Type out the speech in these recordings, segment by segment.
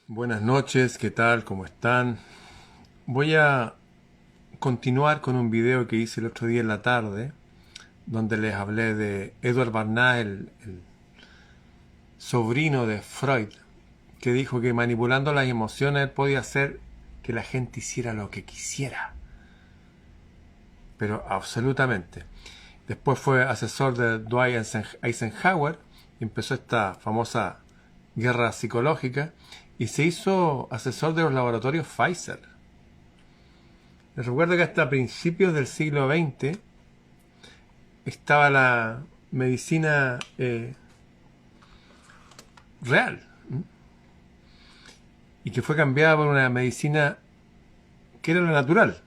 Buenas noches, ¿qué tal? ¿Cómo están? Voy a continuar con un video que hice el otro día en la tarde, donde les hablé de Edward Barnard, el sobrino de Freud, que dijo que manipulando las emociones él podía hacer que la gente hiciera lo que quisiera, pero absolutamente. Después fue asesor de Dwight Eisenhower y empezó esta famosa guerra psicológica y se hizo asesor de los laboratorios Pfizer. Les recuerdo que hasta principios del siglo XX estaba la medicina real y que fue cambiada por una medicina que era la natural.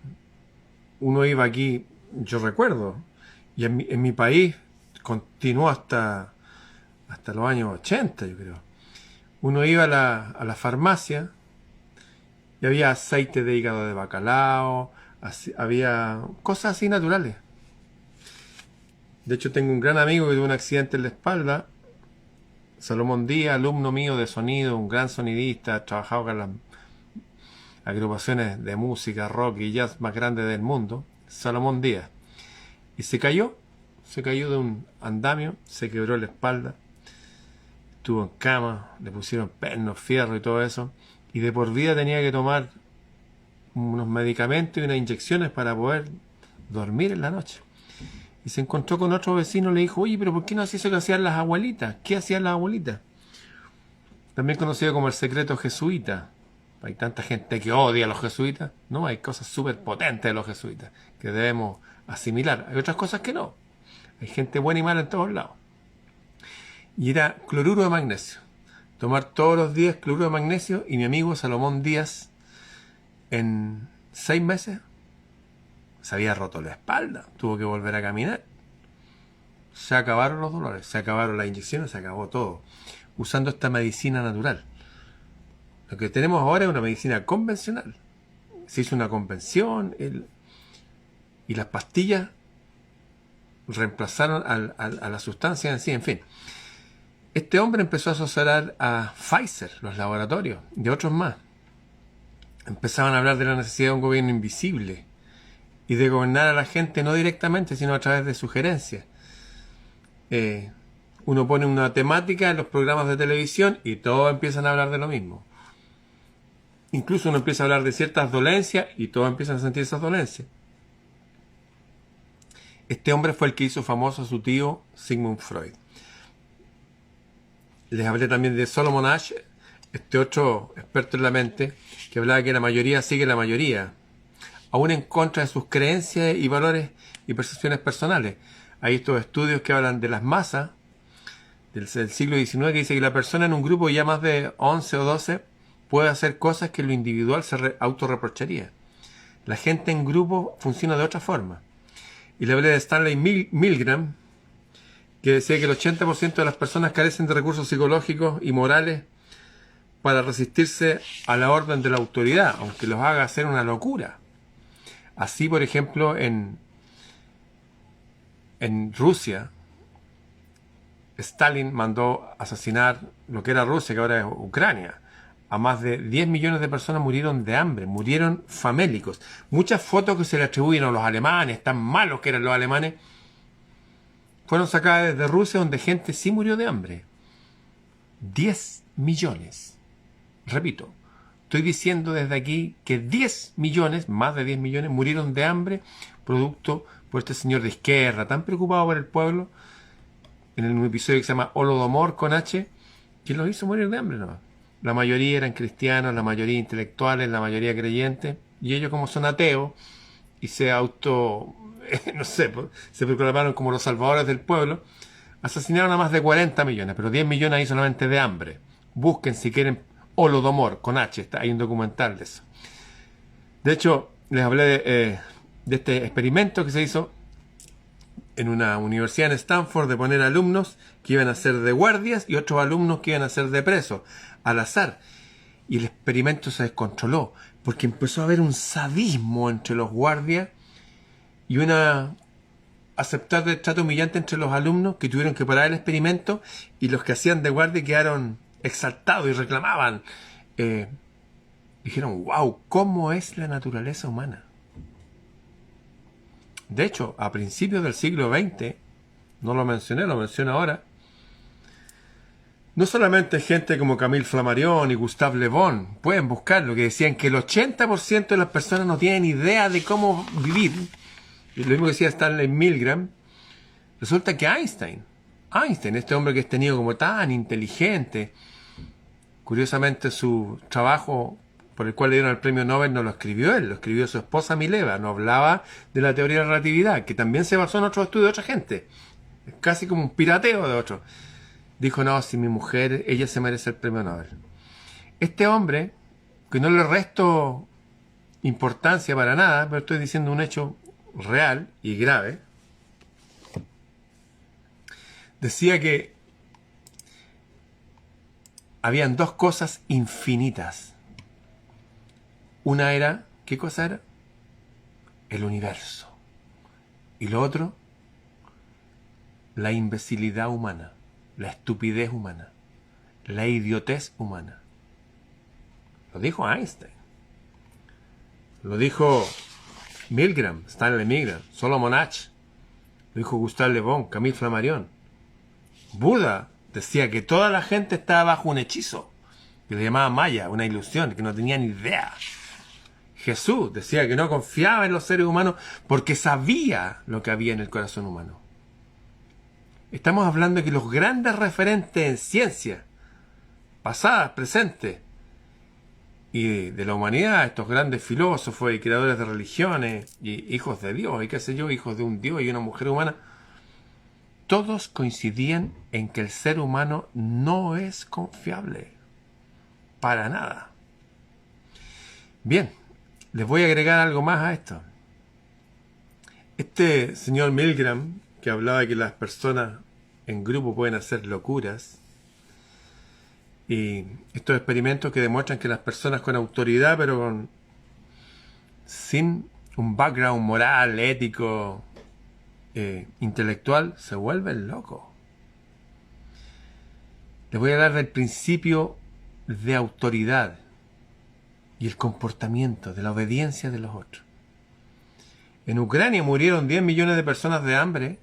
Uno iba aquí, yo recuerdo, y en mi país continuó hasta los años 80, yo creo. Uno iba a la farmacia y había aceite de hígado de bacalao, había cosas así naturales. De hecho, tengo un gran amigo que tuvo un accidente en la espalda, Salomón Díaz, alumno mío de sonido, un gran sonidista, ha trabajado con las agrupaciones de música, rock y jazz más grandes del mundo, Salomón Díaz. Y se cayó de un andamio, se quebró la espalda, estuvo en cama, le pusieron pernos, fierro y todo eso, y de por vida tenía que tomar unos medicamentos y unas inyecciones para poder dormir en la noche. Y se encontró con otro vecino y le dijo, oye, pero ¿por qué no hacías eso que hacían las abuelitas? ¿Qué hacían las abuelitas? También conocido como el secreto jesuita. Hay tanta gente que odia a los jesuitas. No, hay cosas súper potentes de los jesuitas que debemos asimilar. Hay otras cosas que no. Hay gente buena y mala en todos lados. Y era cloruro de magnesio. Tomar todos los días cloruro de magnesio, y mi amigo Salomón Díaz en 6 meses se había roto la espalda, tuvo que volver a caminar. Se acabaron los dolores, se acabaron las inyecciones, se acabó todo, usando esta medicina natural. Lo que tenemos ahora es una medicina convencional. Se hizo una convención y las pastillas reemplazaron a la sustancia en sí, en fin. Este hombre empezó a asesorar a Pfizer, los laboratorios, y otros más. Empezaban a hablar de la necesidad de un gobierno invisible y de gobernar a la gente no directamente, sino a través de sugerencias. Uno pone una temática en los programas de televisión y todos empiezan a hablar de lo mismo. Incluso uno empieza a hablar de ciertas dolencias y todos empiezan a sentir esas dolencias. Este hombre fue el que hizo famoso a su tío Sigmund Freud. Les hablé también de Solomon Asch, este otro experto en la mente, que hablaba que la mayoría sigue la mayoría, aún en contra de sus creencias y valores y percepciones personales. Hay estos estudios que hablan de las masas del siglo XIX, que dice que la persona en un grupo ya más de 11 o 12 puede hacer cosas que en lo individual se autorreprocharía. La gente en grupo funciona de otra forma. Y le hablé de Stanley Milgram, que decía que el 80% de las personas carecen de recursos psicológicos y morales para resistirse a la orden de la autoridad, aunque los haga hacer una locura. Así, por ejemplo, en Rusia, Stalin mandó asesinar lo que era Rusia, que ahora es Ucrania. A más de 10 millones de personas murieron de hambre, murieron famélicos. Muchas fotos que se le atribuyen a los alemanes, tan malos que eran los alemanes, fueron sacadas desde Rusia, donde gente sí murió de hambre. 10 millones. Repito, estoy diciendo desde aquí que 10 millones, más de 10 millones, murieron de hambre, producto por este señor de izquierda, tan preocupado por el pueblo, en un episodio que se llama Holodomor con H, que los hizo morir de hambre, ¿no? La mayoría eran cristianos, la mayoría intelectuales, la mayoría creyentes, y ellos, como son ateos y no sé, se proclamaron como los salvadores del pueblo, asesinaron a más de 40 millones, pero 10 millones ahí solamente de hambre. Busquen si quieren Holodomor con H, hay un documental de eso. De hecho, les hablé de este experimento que se hizo en una universidad en Stanford, de poner alumnos que iban a ser de guardias y otros alumnos que iban a ser de presos, al azar. Y el experimento se descontroló, porque empezó a haber un sadismo entre los guardias y una aceptar de trato humillante entre los alumnos, que tuvieron que parar el experimento, y los que hacían de guardia quedaron exaltados y reclamaban dijeron, wow, ¿cómo es la naturaleza humana? De hecho, a principios del siglo XX, no lo mencioné, lo menciono ahora, no solamente gente como Camille Flammarion y Gustave Le Bon, pueden buscarlo, que decían que el 80% de las personas no tienen idea de cómo vivir. Y lo mismo que decía Stanley Milgram. Resulta que Einstein, este hombre que es tenido como tan inteligente, curiosamente su trabajo por el cual le dieron el premio Nobel no lo escribió él, lo escribió su esposa Mileva, no hablaba de la teoría de la relatividad, que también se basó en otros estudios de otra gente. Es casi como un pirateo de otros. Dijo, no, si mi mujer, ella se merece el premio Nobel. Este hombre, que no le resto importancia para nada, pero estoy diciendo un hecho real y grave, decía que habían dos cosas infinitas. Una era, ¿qué cosa era? El universo. Y lo otro, la imbecilidad humana, la estupidez humana, la idiotez humana. Lo dijo Einstein. Lo dijo Milgram, Stanley Milgram, Solomon Asch. Lo dijo Gustave Le Bon, Camille Flammarion. Buda decía que toda la gente estaba bajo un hechizo, que le llamaba Maya, una ilusión, que no tenía ni idea. Jesús decía que no confiaba en los seres humanos porque sabía lo que había en el corazón humano. Estamos hablando de que los grandes referentes en ciencia, pasadas, presentes, y de la humanidad, estos grandes filósofos y creadores de religiones, y hijos de Dios, y qué sé yo, hijos de un Dios y una mujer humana, todos coincidían en que el ser humano no es confiable. Para nada. Bien, les voy a agregar algo más a esto. Este señor Milgram, que hablaba de que las personas en grupo pueden hacer locuras, y estos experimentos que demuestran que las personas con autoridad, pero sin un background moral, ético, intelectual, se vuelven locos. Les voy a hablar del principio de autoridad y el comportamiento, de la obediencia de los otros. En Ucrania murieron 10 millones de personas de hambre.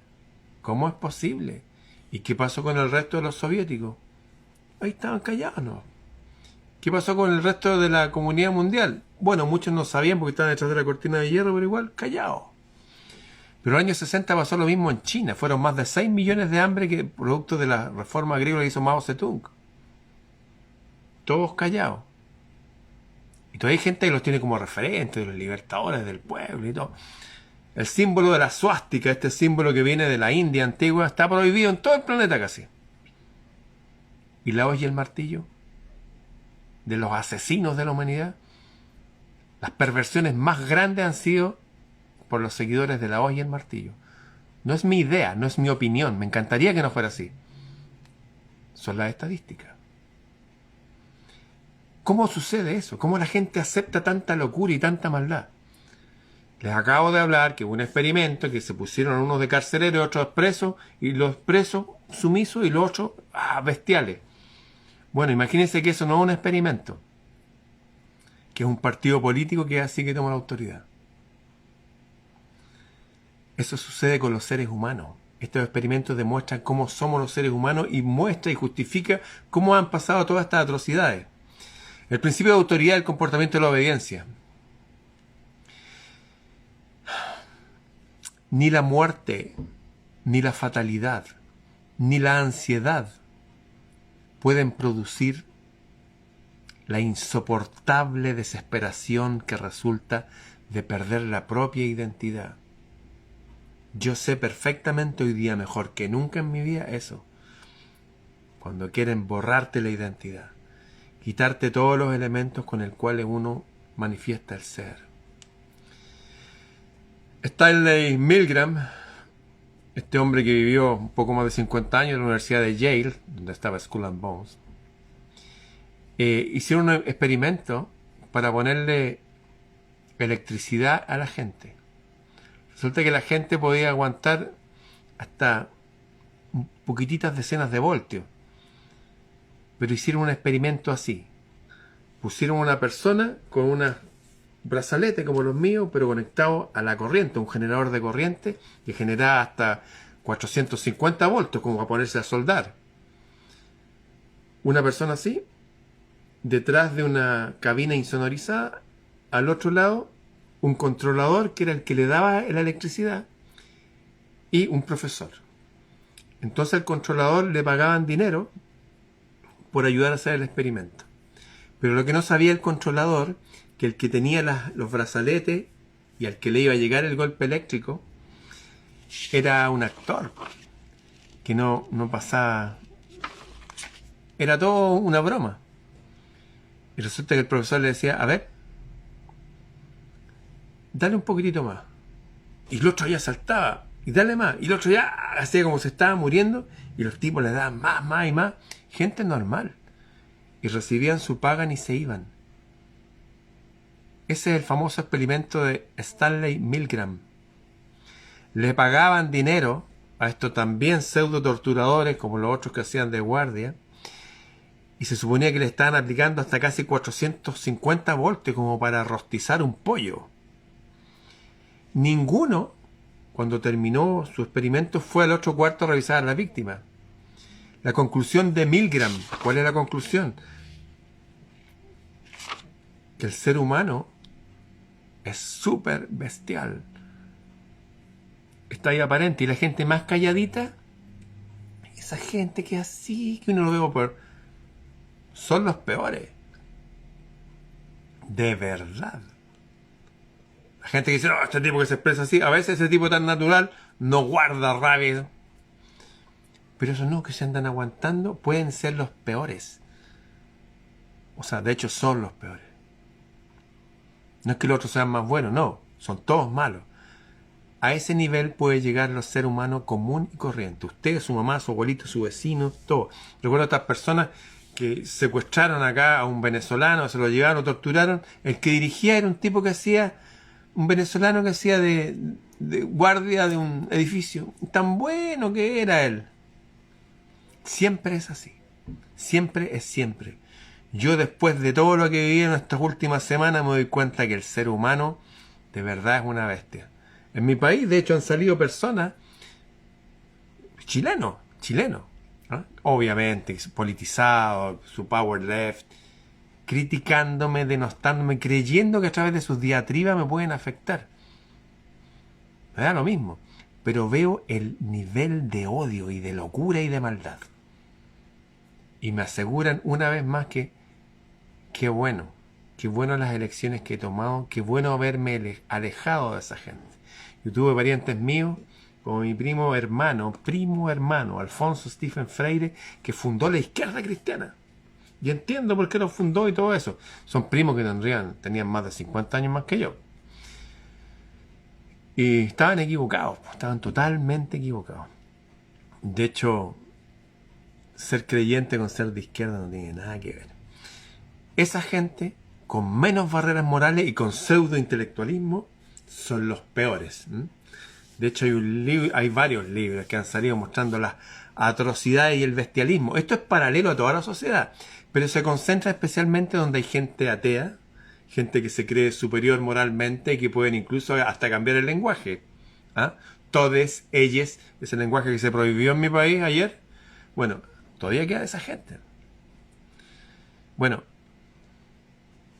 ¿Cómo es posible? ¿Y qué pasó con el resto de los soviéticos? Ahí estaban callados, ¿no? ¿Qué pasó con el resto de la comunidad mundial? Bueno, muchos no sabían porque estaban detrás de la cortina de hierro, pero igual, callados. Pero en los años 60 pasó lo mismo en China. Fueron más de 6 millones de hambre que producto de la reforma agrícola que hizo Mao Zedong. Todos callados. Y todavía hay gente que los tiene como referentes, de los libertadores del pueblo y todo. El símbolo de la suástica, este símbolo que viene de la India antigua, está prohibido en todo el planeta casi. ¿Y la hoz y el martillo? De los asesinos de la humanidad. Las perversiones más grandes han sido por los seguidores de la hoz y el martillo. No es mi idea, no es mi opinión. Me encantaría que no fuera así. Son las estadísticas. ¿Cómo sucede eso? ¿Cómo la gente acepta tanta locura y tanta maldad? Les acabo de hablar que hubo un experimento que se pusieron unos de carceleros y otros presos, y los presos sumisos y los otros bestiales. Bueno, imagínense que eso no es un experimento, que es un partido político que así que toma la autoridad. Eso sucede con los seres humanos. Estos experimentos demuestran cómo somos los seres humanos y muestra y justifica cómo han pasado todas estas atrocidades. El principio de autoridad del comportamiento de la obediencia. Ni la muerte, ni la fatalidad, ni la ansiedad pueden producir la insoportable desesperación que resulta de perder la propia identidad. Yo sé perfectamente hoy día, mejor que nunca en mi vida, eso. Cuando quieren borrarte la identidad, quitarte todos los elementos con los cuales uno manifiesta el ser. Stanley Milgram, este hombre que vivió un poco más de 50 años en la Universidad de Yale, donde estaba Skull and Bones, hicieron un experimento para ponerle electricidad a la gente. Resulta que la gente podía aguantar hasta poquititas decenas de voltios. Pero hicieron un experimento así. Pusieron una persona con un brazalete como los míos, pero conectado a la corriente, un generador de corriente que generaba hasta 450 voltios, como para ponerse a soldar. Una persona así, detrás de una cabina insonorizada, al otro lado, un controlador que era el que le daba la electricidad y un profesor. Entonces al controlador le pagaban dinero por ayudar a hacer el experimento. Pero lo que no sabía el controlador, que el que tenía los brazaletes y al que le iba a llegar el golpe eléctrico, era un actor, que no pasaba, era todo una broma. Y resulta que el profesor le decía, a ver, dale un poquitito más. Y el otro ya saltaba, y dale más. Y el otro ya hacía como se estaba muriendo, y los tipos le daban más y más. Gente normal. Y recibían su paga y se iban. Ese es el famoso experimento de Stanley Milgram. Le pagaban dinero a estos también pseudo torturadores, como los otros que hacían de guardia, y se suponía que le estaban aplicando hasta casi 450 voltios como para rostizar un pollo. Ninguno, cuando terminó su experimento, fue al otro cuarto a revisar a la víctima. La conclusión de Milgram, ¿cuál es la conclusión? Que el ser humano es súper bestial. Está ahí aparente. Y la gente más calladita, esa gente que así, que uno lo ve por, son los peores. De verdad. La gente que dice, no, este tipo que se expresa así, a veces ese tipo tan natural no guarda rabia. Pero esos no, que se andan aguantando, pueden ser los peores. O sea, de hecho son los peores. No es que los otros sean más buenos, no, son todos malos. A ese nivel puede llegar los seres humanos común y corriente. Usted, su mamá, su abuelito, su vecino, todo. Recuerdo a estas personas que secuestraron acá a un venezolano, se lo llevaron, lo torturaron. El que dirigía era un tipo que hacía, un venezolano que hacía de guardia de un edificio. Tan bueno que era él. Siempre es así. Siempre es siempre. Yo, después de todo lo que viví en estas últimas semanas, me doy cuenta que el ser humano de verdad es una bestia. En mi país, de hecho, han salido personas chilenos, ¿no? Obviamente politizados, su power left, criticándome, denostándome, creyendo que a través de sus diatribas me pueden afectar. Me da lo mismo, pero veo el nivel de odio y de locura y de maldad. Y me aseguran una vez más que qué bueno las elecciones que he tomado, qué bueno haberme alejado de esa gente. Yo tuve parientes míos, como mi primo hermano, Alfonso Stephen Freire, que fundó la izquierda cristiana. Y entiendo por qué lo fundó y todo eso. Son primos que tenían más de 50 años más que yo. Y estaban equivocados, estaban totalmente equivocados. De hecho, ser creyente con ser de izquierda no tiene nada que ver. Esa gente, con menos barreras morales y con pseudo intelectualismo, son los peores. De hecho, hay varios libros que han salido mostrando las atrocidades y el bestialismo. Esto es paralelo a toda la sociedad, pero se concentra especialmente donde hay gente atea, gente que se cree superior moralmente y que pueden incluso hasta cambiar el lenguaje. Todes, ellos, ese lenguaje que se prohibió en mi país ayer. Bueno, todavía queda esa gente. Bueno,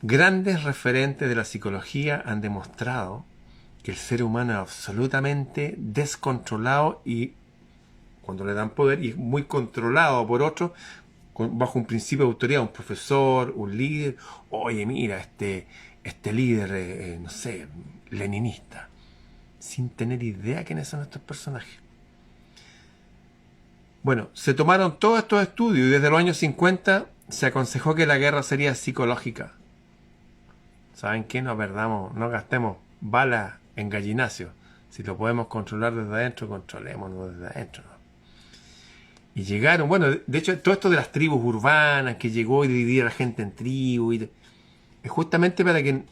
grandes referentes de la psicología han demostrado que el ser humano es absolutamente descontrolado y cuando le dan poder y es muy controlado por otros bajo un principio de autoridad, un profesor, un líder. Oye, mira, este líder, no sé, leninista, sin tener idea quiénes son estos personajes. Bueno, se tomaron todos estos estudios y desde los años 50 se aconsejó que la guerra sería psicológica. ¿Saben qué? No gastemos balas en gallinacio. Si lo podemos controlar desde adentro, controlémoslo desde adentro, ¿no? Y llegaron, bueno, de hecho, todo esto de las tribus urbanas, que llegó y dividir a la gente en tribus, es justamente para que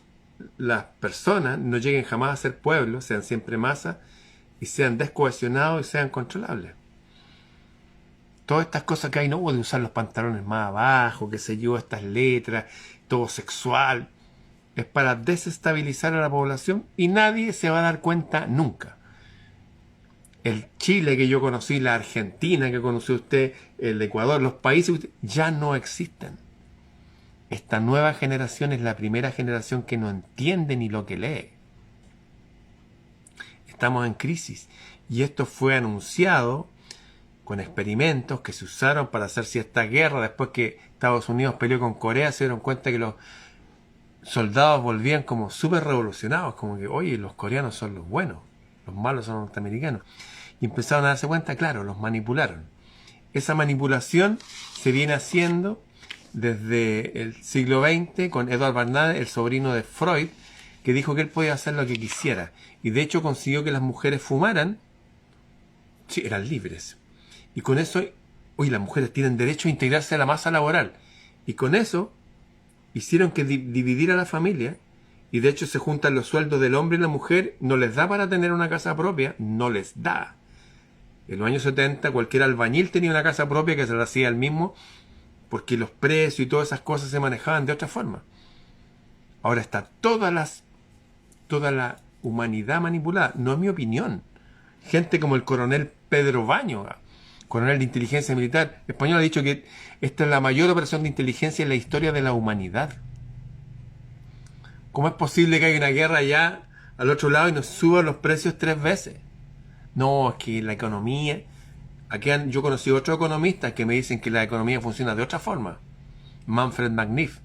las personas no lleguen jamás a ser pueblos, sean siempre masas, y sean descohesionados y sean controlables. Todas estas cosas que hay, no, de usar los pantalones más abajo, qué sé yo, estas letras, todo sexual. Es para desestabilizar a la población y nadie se va a dar cuenta nunca. El Chile que yo conocí, la Argentina que conoció usted, el Ecuador, los países ya no existen. Esta nueva generación es la primera generación que no entiende ni lo que lee. Estamos en crisis y esto fue anunciado con experimentos que se usaron para hacer si esta guerra, después que Estados Unidos peleó con Corea, se dieron cuenta que los soldados volvían como súper revolucionados, como que, oye, los coreanos son los buenos, los malos son los norteamericanos. Y empezaron a darse cuenta, claro, los manipularon. Esa manipulación se viene haciendo desde el siglo XX con Edward Bernays, el sobrino de Freud, que dijo que él podía hacer lo que quisiera. Y de hecho consiguió que las mujeres fumaran. Sí, eran libres. Y con eso, hoy las mujeres tienen derecho a integrarse a la masa laboral. Y con eso hicieron que dividir a la familia. Y de hecho se juntan los sueldos del hombre y la mujer. No les da para tener una casa propia. No les da. En los años 70 cualquier albañil tenía una casa propia que se la hacía él mismo, porque los precios y todas esas cosas se manejaban de otra forma. Ahora está toda la humanidad manipulada. No es mi opinión. Gente como el coronel Pedro Baño, coronel de inteligencia militar español, ha dicho que esta es la mayor operación de inteligencia en la historia de la humanidad. ¿Cómo es posible que haya una guerra allá al otro lado y nos suban los precios 3 veces? No, es que la economía... Aquí yo conocí a otros economistas que me dicen que la economía funciona de otra forma. Manfred Magnif,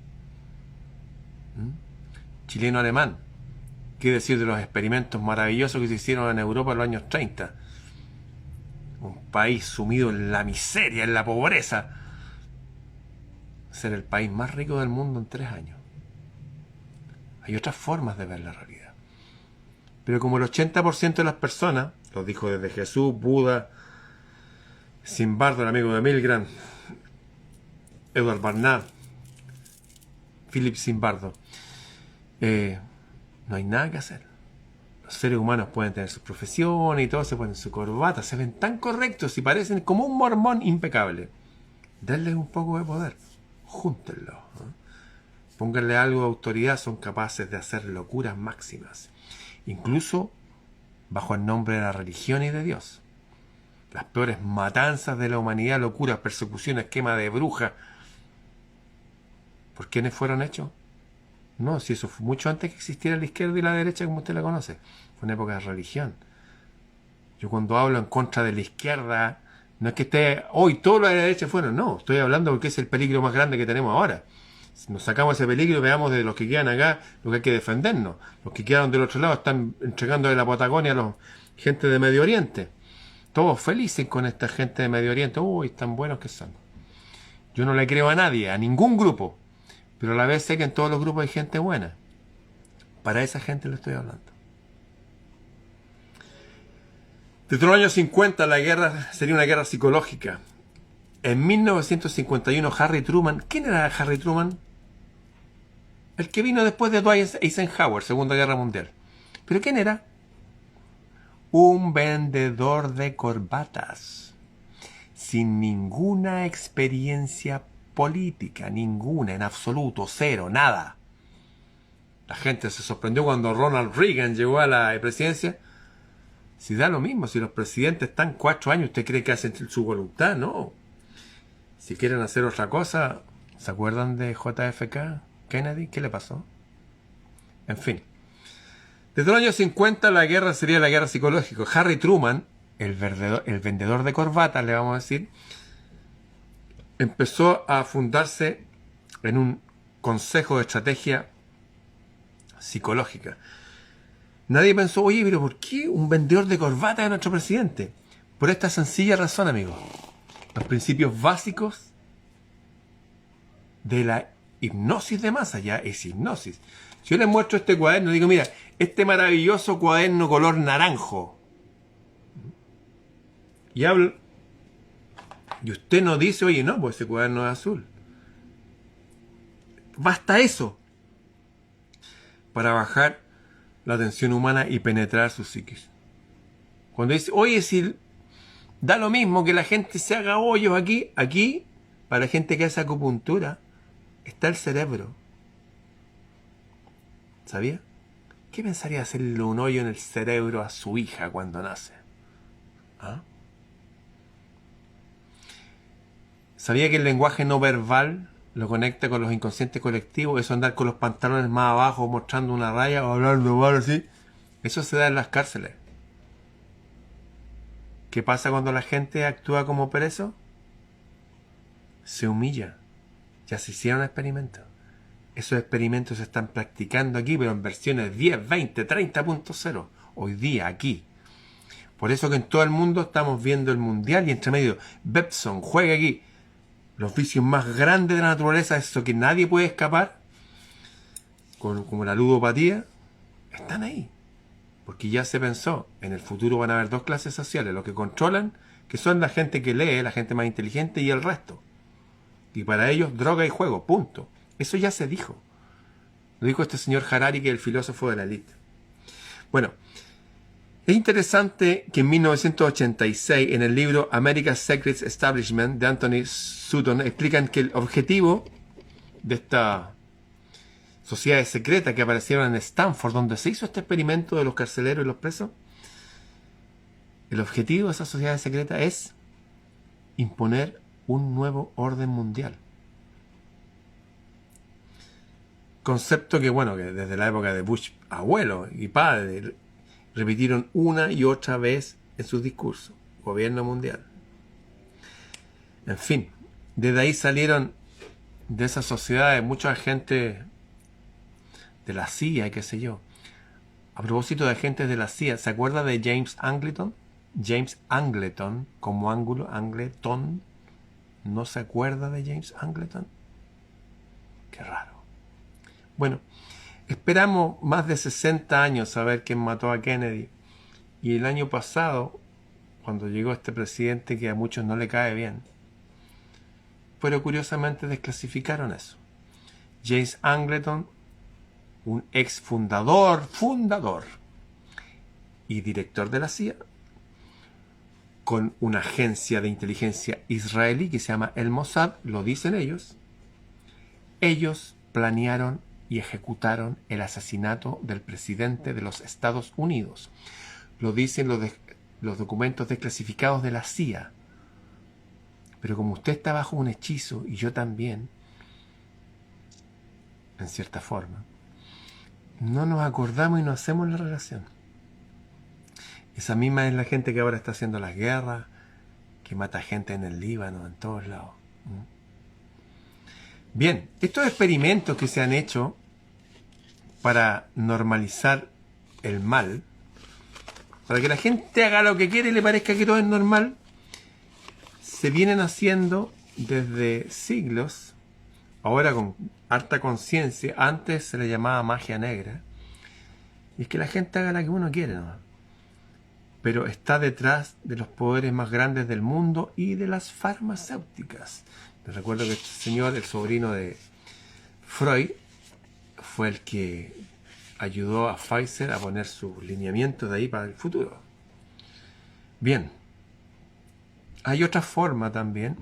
chileno-alemán. ¿Qué decir de los experimentos maravillosos que se hicieron en Europa en los años 30? Un país sumido en la miseria, en la pobreza. Ser el país más rico del mundo en 3 años. Hay otras formas de ver la realidad. Pero como el 80% de las personas, lo dijo desde Jesús, Buda, Zimbardo, el amigo de Milgram, Edward Bernays, Philip Zimbardo, no hay nada que hacer. Los seres humanos pueden tener sus profesiones y todo, se ponen su corbata, se ven tan correctos y parecen como un mormón impecable. Denles un poco de poder, júntenlo, ¿no? Pónganle algo de autoridad, son capaces de hacer locuras máximas, incluso bajo el nombre de la religión y de Dios. Las peores matanzas de la humanidad, locuras, persecuciones, quema de brujas. ¿Por quiénes fueron hechos? No, si eso fue mucho antes que existiera la izquierda y la derecha como usted la conoce. Fue una época de religión. Yo cuando hablo en contra de la izquierda, no es que esté hoy todos los de la derecha fueron, no, estoy hablando porque es el peligro más grande que tenemos ahora. Si nos sacamos ese peligro, veamos de los que quedan acá lo que hay que defendernos. Los que quedaron del otro lado están entregando de la Patagonia a la gente de Medio Oriente. Todos felices con esta gente de Medio Oriente. Uy, tan buenos que son. Yo no le creo a nadie, a ningún grupo. Pero a la vez sé que en todos los grupos hay gente buena. Para esa gente le estoy hablando. Desde los años 50 la guerra sería una guerra psicológica. En 1951 Harry Truman... ¿Quién era Harry Truman? El que vino después de Dwight Eisenhower, Segunda Guerra Mundial. ¿Pero quién era? Un vendedor de corbatas. Sin ninguna experiencia política, ninguna, en absoluto, cero, nada. La gente se sorprendió cuando Ronald Reagan llegó a la presidencia. Si da lo mismo, si los presidentes están 4 años, ¿usted cree que hacen su voluntad? No. Si quieren hacer otra cosa, ¿se acuerdan de JFK Kennedy? ¿Qué le pasó? En fin. Desde los años 50 la guerra sería la guerra psicológica. Harry Truman, el vendedor de corbatas, le vamos a decir, empezó a fundarse en un consejo de estrategia psicológica. Nadie pensó, oye, pero ¿por qué un vendedor de corbatas es nuestro presidente? Por esta sencilla razón, amigos. Los principios básicos de la hipnosis de masa, ya es hipnosis. Si yo les muestro este cuaderno, digo, mira, este maravilloso cuaderno color naranjo. Y hablo. Y usted no dice, oye, no, pues ese cuaderno es azul. Basta eso para bajar la atención humana y penetrar su psiquis. Cuando dice, oye, si da lo mismo que la gente se haga hoyos aquí, para la gente que hace acupuntura, está el cerebro. ¿Sabía? ¿Qué pensaría hacerle un hoyo en el cerebro a su hija cuando nace? ¿Ah? ¿Sabía que el lenguaje no verbal lo conecta con los inconscientes colectivos? Eso andar con los pantalones más abajo mostrando una raya o hablando mal así. Eso se da en las cárceles. ¿Qué pasa cuando la gente actúa como preso? Se humilla. Ya se hicieron experimentos. Esos experimentos se están practicando aquí, pero en versiones 10, 20, 30.0. Hoy día, aquí. Por eso que en todo el mundo estamos viendo el mundial y entre medio, Bepson juega aquí. Los vicios más grandes de la naturaleza, eso que nadie puede escapar, como la ludopatía, están ahí. Porque ya se pensó, en el futuro van a haber dos clases sociales, los que controlan, que son la gente que lee, la gente más inteligente y el resto. Y para ellos, droga y juego, punto. Eso ya se dijo. Lo dijo este señor Harari, que es el filósofo de la élite. Bueno, es interesante que en 1986, en el libro America's Secret Establishment de Anthony Sutton, explican que el objetivo de esta sociedades secretas que aparecieron en Stanford, donde se hizo este experimento de los carceleros y los presos, el objetivo de esa sociedad secreta es imponer un nuevo orden mundial. Concepto que, bueno, que desde la época de Bush abuelo y padre repitieron una y otra vez en sus discursos. Gobierno mundial. En fin, desde ahí salieron de esas sociedades mucha gente de la CIA y qué sé yo. A propósito de agentes de la CIA, ¿se acuerda de James Angleton? James Angleton, como ángulo, Angleton. ¿No se acuerda de James Angleton? Qué raro. Bueno, esperamos más de 60 años a ver quién mató a Kennedy. Y el año pasado, cuando llegó este presidente que a muchos no le cae bien, pero curiosamente desclasificaron eso. James Angleton, un ex fundador y director de la CIA, con una agencia de inteligencia israelí que se llama el Mossad, lo dicen ellos planearon y ejecutaron el asesinato del presidente de los Estados Unidos. Lo dicen los documentos desclasificados de la CIA. Pero como usted está bajo un hechizo, y yo también, en cierta forma, no nos acordamos y no hacemos la relación. Esa misma es la gente que ahora está haciendo las guerras, que mata gente en el Líbano, en todos lados. Bien, estos experimentos que se han hecho para normalizar el mal, para que la gente haga lo que quiere y le parezca que todo es normal, se vienen haciendo desde siglos, ahora con harta conciencia. Antes se le llamaba magia negra, y es que la gente haga la que uno quiere, ¿no? Pero está detrás de los poderes más grandes del mundo y de las farmacéuticas. Les recuerdo que este señor, el sobrino de Freud, fue el que ayudó a Pfizer a poner sus lineamientos de ahí para el futuro. Bien, hay otra forma también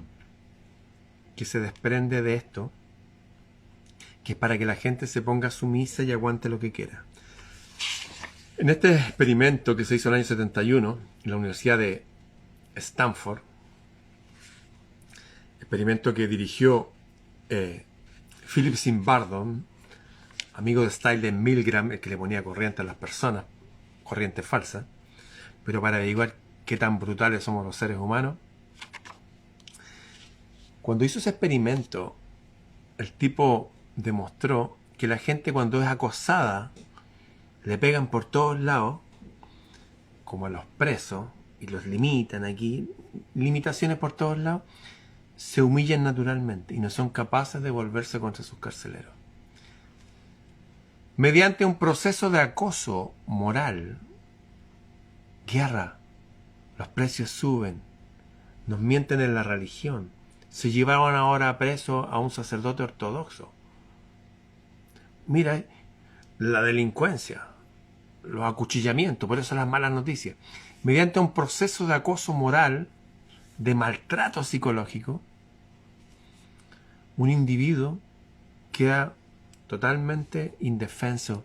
que se desprende de esto, que es para que la gente se ponga sumisa y aguante lo que quiera. En este experimento que se hizo en el año 71 en la Universidad de Stanford, experimento que dirigió Philip Zimbardo, amigo de Stanley Milgram, el que le ponía corriente a las personas, corriente falsa, pero para averiguar qué tan brutales somos los seres humanos. Cuando hizo ese experimento, el tipo demostró que la gente, cuando es acosada, le pegan por todos lados, como a los presos, y los limitan aquí, limitaciones por todos lados, se humillan naturalmente y no son capaces de volverse contra sus carceleros. Mediante un proceso de acoso moral, guerra, los precios suben, nos mienten en la religión, se llevaron ahora preso a un sacerdote ortodoxo. Mira, la delincuencia, los acuchillamientos, por eso las malas noticias. Mediante un proceso de acoso moral, de maltrato psicológico, un individuo queda totalmente indefenso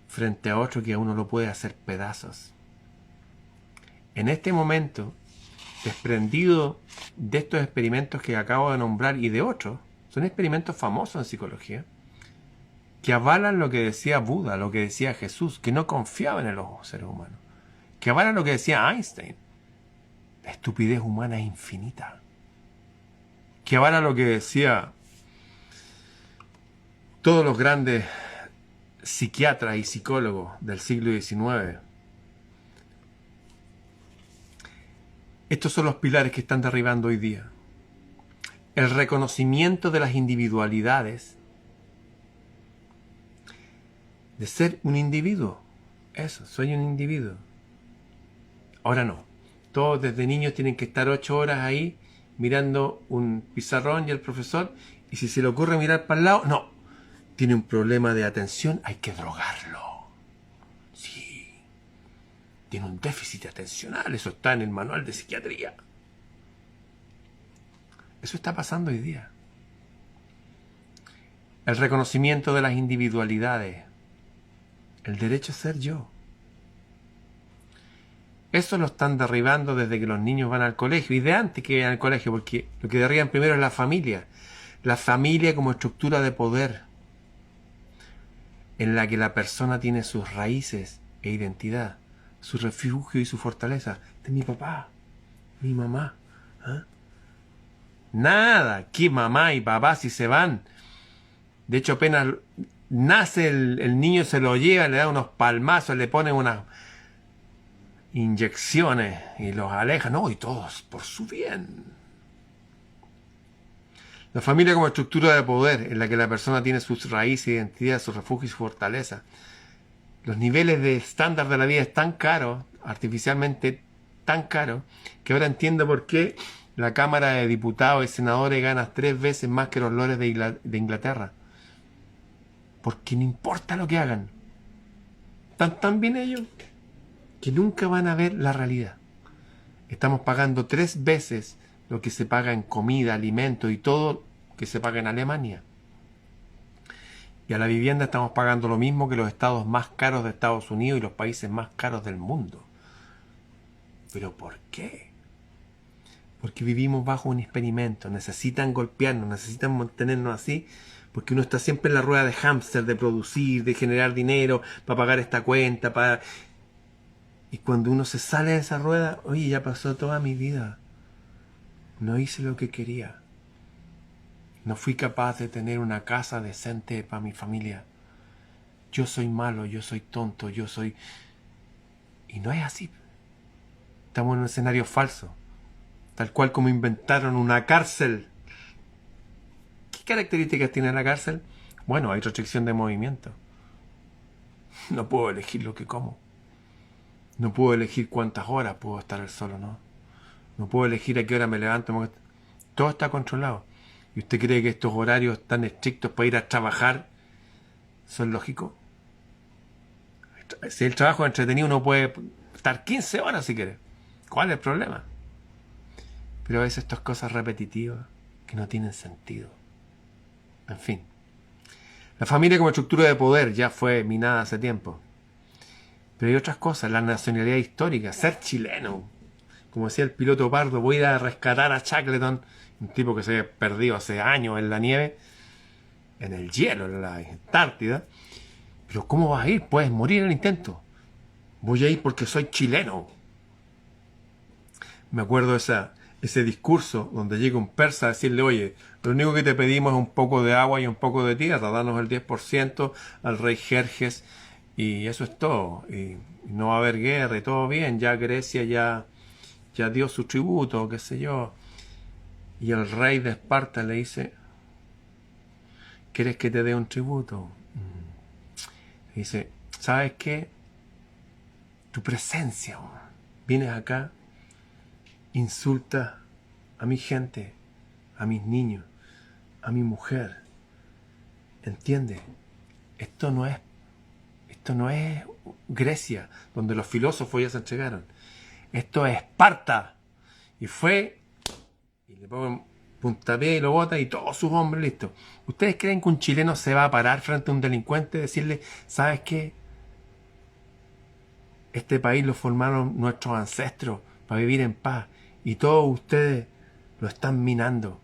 frente a otro que a uno lo puede hacer pedazos. En este momento, desprendido de estos experimentos que acabo de nombrar y de otros, son experimentos famosos en psicología, que avalan lo que decía Buda, lo que decía Jesús, que no confiaba en los seres humanos, que avalan lo que decía Einstein, la estupidez humana es infinita, que avalan lo que decía todos los grandes psiquiatras y psicólogos del siglo XIX. Estos son los pilares que están derribando hoy día. El reconocimiento de las individualidades, de ser un individuo. Eso, soy un individuo. Ahora no. Todos desde niños tienen que estar 8 horas ahí mirando un pizarrón y el profesor, y si se le ocurre mirar para el lado, no. Tiene un problema de atención, hay que drogarlo. Sí. Tiene un déficit atencional, eso está en el manual de psiquiatría. Eso está pasando hoy día. El reconocimiento de las individualidades. El derecho a ser yo. Eso lo están derribando desde que los niños van al colegio y de antes que vayan al colegio, porque lo que derriban primero es la familia. La familia como estructura de poder en la que la persona tiene sus raíces e identidad, su refugio y su fortaleza. Este es mi papá, mi mamá. ¿Ah? Nada, ¿qué mamá y papá si se van? De hecho, apenas nace el niño, se lo lleva, le da unos palmazos, le ponen unas inyecciones y los aleja. No, y todos por su bien. La familia como estructura de poder en la que la persona tiene sus raíces, identidad, su refugio y su fortaleza. Los niveles de estándar de la vida es tan caro, artificialmente tan caro, que ahora entiendo por qué la Cámara de Diputados y Senadores gana 3 veces más que los lores de Inglaterra. Porque no importa lo que hagan. Están tan bien ellos que nunca van a ver la realidad. Estamos pagando 3 veces lo que se paga en comida, alimentos y todo que se paga en Alemania. Y a la vivienda estamos pagando lo mismo que los estados más caros de Estados Unidos y los países más caros del mundo. ¿Pero por qué? Porque vivimos bajo un experimento. Necesitan golpearnos, necesitan mantenernos así, porque uno está siempre en la rueda de hámster, de producir, de generar dinero, para pagar esta cuenta, para... Y cuando uno se sale de esa rueda, oye, ya pasó toda mi vida. No hice lo que quería. No fui capaz de tener una casa decente para mi familia. Yo soy malo, yo soy tonto, yo soy... Y no es así. Estamos en un escenario falso. Tal cual como inventaron una cárcel. ¿Qué características tiene la cárcel? Bueno, hay restricción de movimiento. No puedo elegir lo que como. No puedo elegir cuántas horas puedo estar al sol o no. No puedo elegir a qué hora me levanto. Todo está controlado. ¿Y usted cree que estos horarios tan estrictos para ir a trabajar son lógicos? Si el trabajo es entretenido, uno puede estar 15 horas si quiere. ¿Cuál es el problema? Pero a veces estas cosas repetitivas que no tienen sentido. En fin. La familia como estructura de poder ya fue minada hace tiempo. Pero hay otras cosas. La nacionalidad histórica. Ser chileno. Como decía el piloto Pardo, voy a ir a rescatar a Shackleton, un tipo que se había perdido hace años en la nieve, en el hielo, en la Antártida. Pero ¿cómo vas a ir? Puedes morir en el intento. Voy a ir porque soy chileno. Me acuerdo ese discurso donde llega un persa a decirle, oye, lo único que te pedimos es un poco de agua y un poco de tierra, danos el 10% al rey Jerjes y eso es todo. Y no va a haber guerra y todo bien, ya Grecia ya dio su tributo, qué sé yo. Y el rey de Esparta le dice, ¿quieres que te dé un tributo? Dice, ¿sabes qué? Tu presencia, vienes acá, insultas a mi gente, a mis niños, a mi mujer. ¿Entiendes? Esto no es Grecia, donde los filósofos ya se entregaron. Esto es Esparta. Y fue, y le pongo puntapié y lo bota y todos sus hombres listos. ¿Ustedes creen que un chileno se va a parar frente a un delincuente y decirle, ¿sabes qué? Este país lo formaron nuestros ancestros para vivir en paz. Y todos ustedes lo están minando.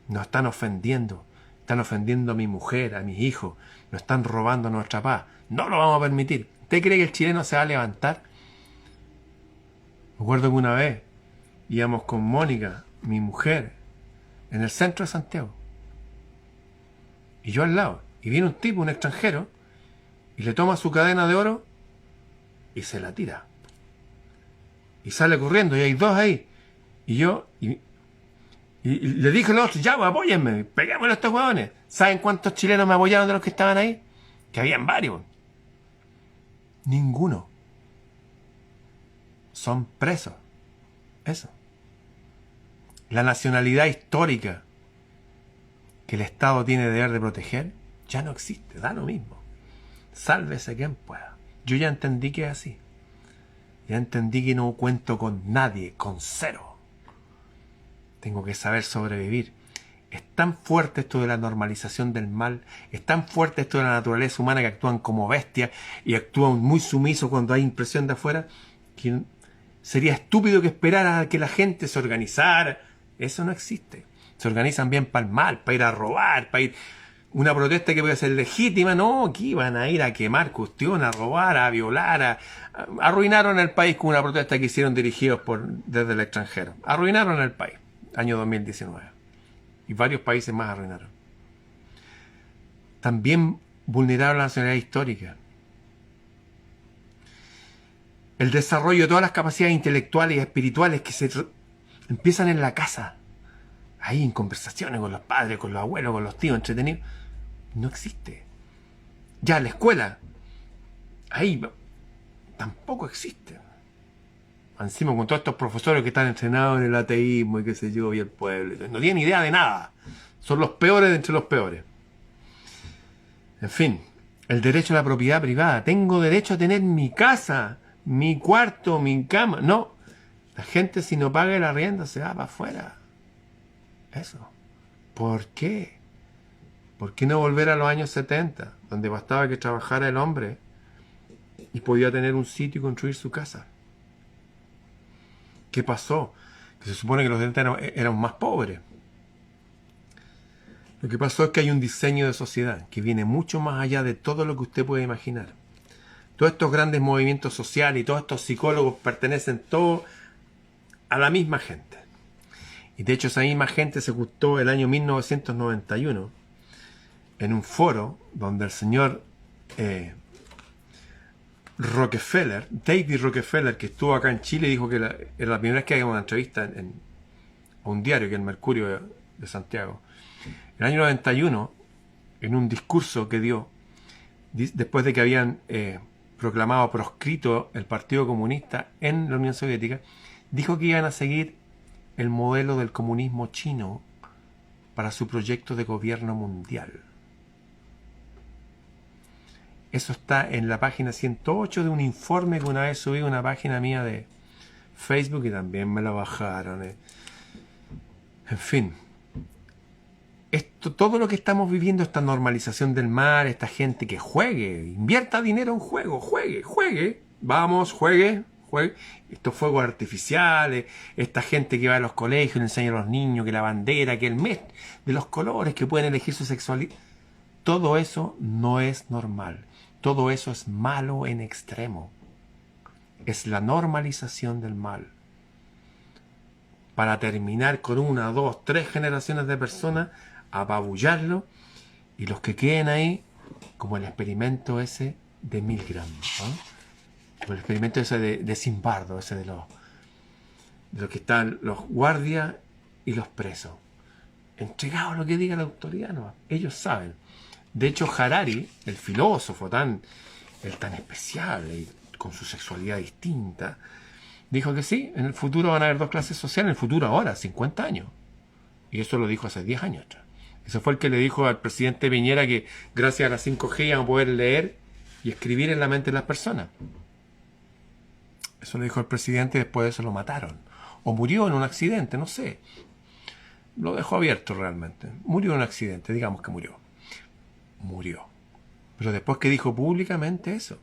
Nos están ofendiendo. Están ofendiendo a mi mujer, a mis hijos. Nos están robando nuestra paz. No lo vamos a permitir. ¿Usted cree que el chileno se va a levantar? Me acuerdo que una vez íbamos con Mónica, mi mujer, en el centro de Santiago. Y yo al lado. Y viene un tipo, un extranjero, y le toma su cadena de oro y se la tira. Y sale corriendo, y hay dos ahí. Y yo, y le dije a los otros, ya, pues, apóyenme, peguémosle a estos huevones. ¿Saben cuántos chilenos me apoyaron de los que estaban ahí? Que habían varios. Ninguno. Son presos. Eso. La nacionalidad histórica que el Estado tiene deber de proteger ya no existe, da lo mismo. Sálvese quien pueda. Yo ya entendí que es así. Ya entendí que no cuento con nadie, con cero. Tengo que saber sobrevivir. Es tan fuerte esto de la normalización del mal, es tan fuerte esto de la naturaleza humana que actúan como bestias y actúan muy sumisos cuando hay impresión de afuera, que sería estúpido que esperara a que la gente se organizara. Eso no existe. Se organizan bien para el mal, para ir a robar, para ir... Una protesta que puede ser legítima, no, aquí van a ir a quemar cuestión, a robar, a violar, arruinaron el país con una protesta que hicieron dirigidos desde el extranjero. Arruinaron el país, año 2019. Y varios países más arruinaron. También vulneraron la nacionalidad histórica. El desarrollo de todas las capacidades intelectuales y espirituales que se empiezan en la casa. Ahí en conversaciones con los padres, con los abuelos, con los tíos, entretenidos. No existe. Ya la escuela, ahí tampoco existe. Encima con todos estos profesores que están entrenados en el ateísmo y qué sé yo, y el pueblo. No tienen idea de nada. Son los peores de entre los peores. En fin, el derecho a la propiedad privada. Tengo derecho a tener mi casa, mi cuarto, mi cama. No. La gente si no paga el arriendo se va para afuera. Eso. ¿Por qué? ¿Por qué no volver a los años 70, donde bastaba que trabajara el hombre y podía tener un sitio y construir su casa? ¿Qué pasó? Que se supone que los 70 eran más pobres. Lo que pasó es que hay un diseño de sociedad que viene mucho más allá de todo lo que usted puede imaginar. Todos estos grandes movimientos sociales y todos estos psicólogos pertenecen todos a la misma gente. Y de hecho esa misma gente se juntó el año 1991 en un foro donde el señor Rockefeller, David Rockefeller, que estuvo acá en Chile, dijo que era la primera vez que había una entrevista a un diario, que es el Mercurio de Santiago. En el año 91, en un discurso que dio, después de que habían proclamado proscrito el Partido Comunista en la Unión Soviética, dijo que iban a seguir el modelo del comunismo chino para su proyecto de gobierno mundial. Eso está en la página 108 de un informe que una vez subí a una página mía de Facebook y también me la bajaron. En fin, todo lo que estamos viviendo, esta normalización del mar, esta gente que juegue, invierta dinero en juego, juegue, vamos, juegue. Estos fuegos artificiales, esta gente que va a los colegios y le enseña a los niños que la bandera, que el mes de los colores, que pueden elegir su sexualidad. Todo eso no es normal. Todo eso es malo en extremo. Es la normalización del mal. Para terminar con 1, 2, 3 generaciones de personas, apabullarlo, y los que queden ahí, como el experimento ese de Milgram, ¿no? Como el experimento ese de Zimbardo, ese de los que están los guardias y los presos. Entregados a lo que diga la autoridad, no. Ellos saben. De hecho, Harari, el filósofo tan especial y con su sexualidad distinta, dijo que sí, en el futuro van a haber 2 clases sociales, en el futuro ahora, 50 años. Y eso lo dijo hace 10 años atrás. Ese fue el que le dijo al presidente Piñera que gracias a la 5G iban a poder leer y escribir en la mente de las personas. Eso lo dijo el presidente y después de eso lo mataron. O murió en un accidente, no sé. Lo dejó abierto realmente. Murió en un accidente, digamos que murió. Murió. Pero después que dijo públicamente eso.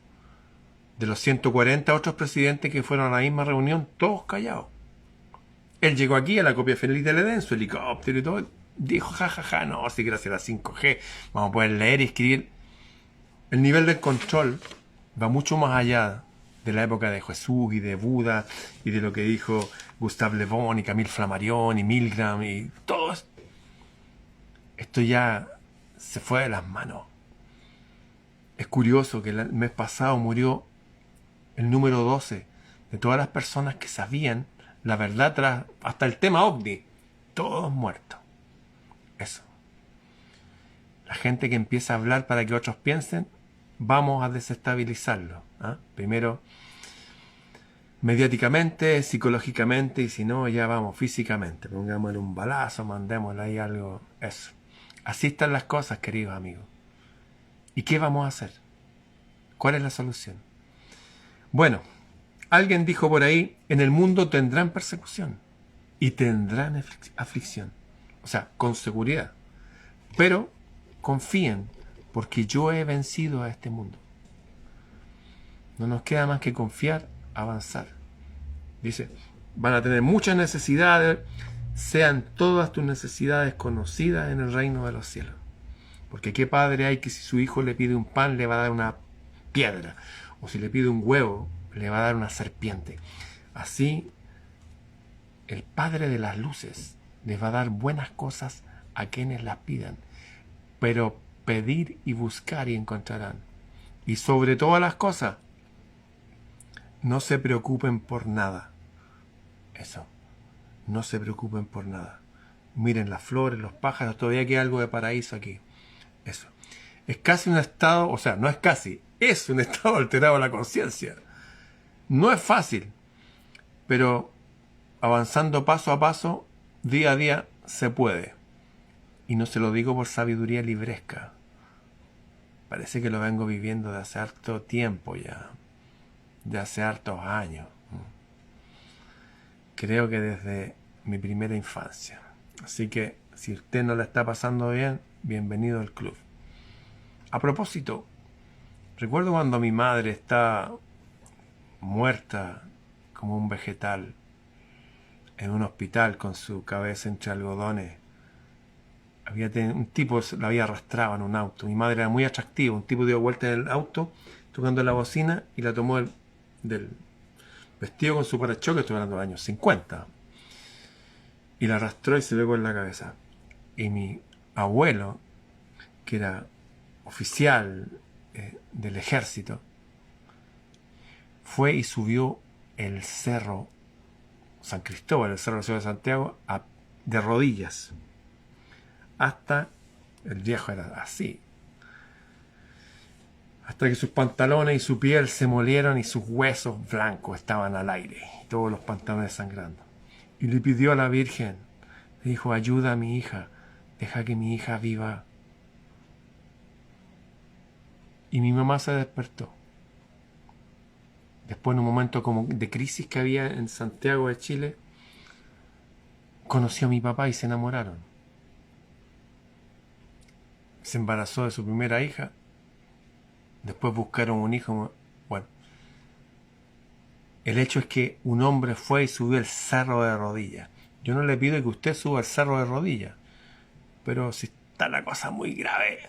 De los 140 otros presidentes que fueron a la misma reunión, todos callados. Él llegó aquí a la copia feliz del Edén, su helicóptero y todo. Dijo, jajaja, no, sí, gracias a la 5G vamos a poder leer y escribir. El nivel del control va mucho más allá de la época de Jesús y de Buda y de lo que dijo Gustave Le Bon y Camille Flammarion y Milgram y todo. Esto ya se fue de las manos. Es curioso que el mes pasado murió el número 12 de todas las personas que sabían la verdad tras hasta el tema OVNI. Todos muertos. Eso. La gente que empieza a hablar para que otros piensen, vamos a desestabilizarlo. Primero mediáticamente, psicológicamente, y si no, ya vamos físicamente. Pongámosle un balazo, mandémosle ahí algo. Eso. Así están las cosas, queridos amigos. ¿Y qué vamos a hacer? ¿Cuál es la solución? Bueno, alguien dijo por ahí, en el mundo tendrán persecución y tendrán aflicción. O sea, con seguridad. Pero confíen, porque yo he vencido a este mundo. No nos queda más que confiar, avanzar. Dice, van a tener muchas necesidades, sean todas tus necesidades conocidas en el reino de los cielos. Porque qué padre hay que si su hijo le pide un pan, le va a dar una piedra. O si le pide un huevo, le va a dar una serpiente. Así, el Padre de las luces les va a dar buenas cosas a quienes las pidan. Pero pedir y buscar y encontrarán. Y sobre todas las cosas, no se preocupen por nada. Eso. No se preocupen por nada. Miren las flores, los pájaros, todavía queda algo de paraíso aquí. Eso. Es casi un estado, o sea, no es casi, es un estado alterado de la conciencia. No es fácil, pero avanzando paso a paso, día a día, se puede. Y no se lo digo por sabiduría libresca. Parece que lo vengo viviendo de hace harto tiempo ya. De hace hartos años. Creo que desde mi primera infancia. Así que, si usted no la está pasando bien, bienvenido al club. A propósito, recuerdo cuando mi madre está muerta como un vegetal en un hospital con su cabeza entre algodones. Un tipo la había arrastrado en un auto. Mi madre era muy atractiva. Un tipo dio vuelta en el auto tocando la bocina y la tomó del vestido con su parachoques. Estoy hablando de los años 50. Y la arrastró y se pegó en la cabeza. Y mi abuelo, que era oficial del ejército, fue y subió el cerro San Cristóbal, el cerro de la ciudad de Santiago, de rodillas. Hasta, el viejo era así, hasta que sus pantalones y su piel se molieron y sus huesos blancos estaban al aire, todos los pantalones sangrando. Y le pidió a la Virgen, le dijo, ayuda a mi hija, deja que mi hija viva. Y mi mamá se despertó. Después, en un momento como de crisis que había en Santiago de Chile, conoció a mi papá y se enamoraron. Se embarazó de su primera hija. Después buscaron un hijo. Bueno, el hecho es que un hombre fue y subió el cerro de rodillas. Yo no le pido que usted suba el cerro de rodillas, pero si está la cosa muy grave,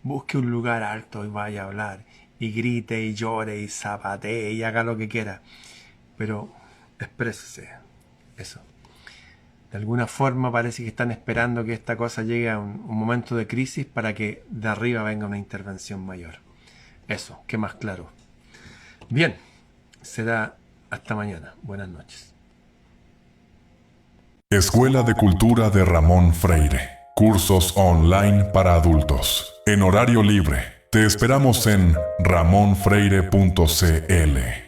busque un lugar alto y vaya a hablar, y grite y llore y zapatee y haga lo que quiera, pero exprésese. Eso. De alguna forma parece que están esperando que esta cosa llegue a un momento de crisis para que de arriba venga una intervención mayor. Eso, ¿qué más claro? Bien, será hasta mañana. Buenas noches. Escuela de Cultura de Ramón Freire. Cursos online para adultos. En horario libre. Te esperamos en ramonfreire.cl.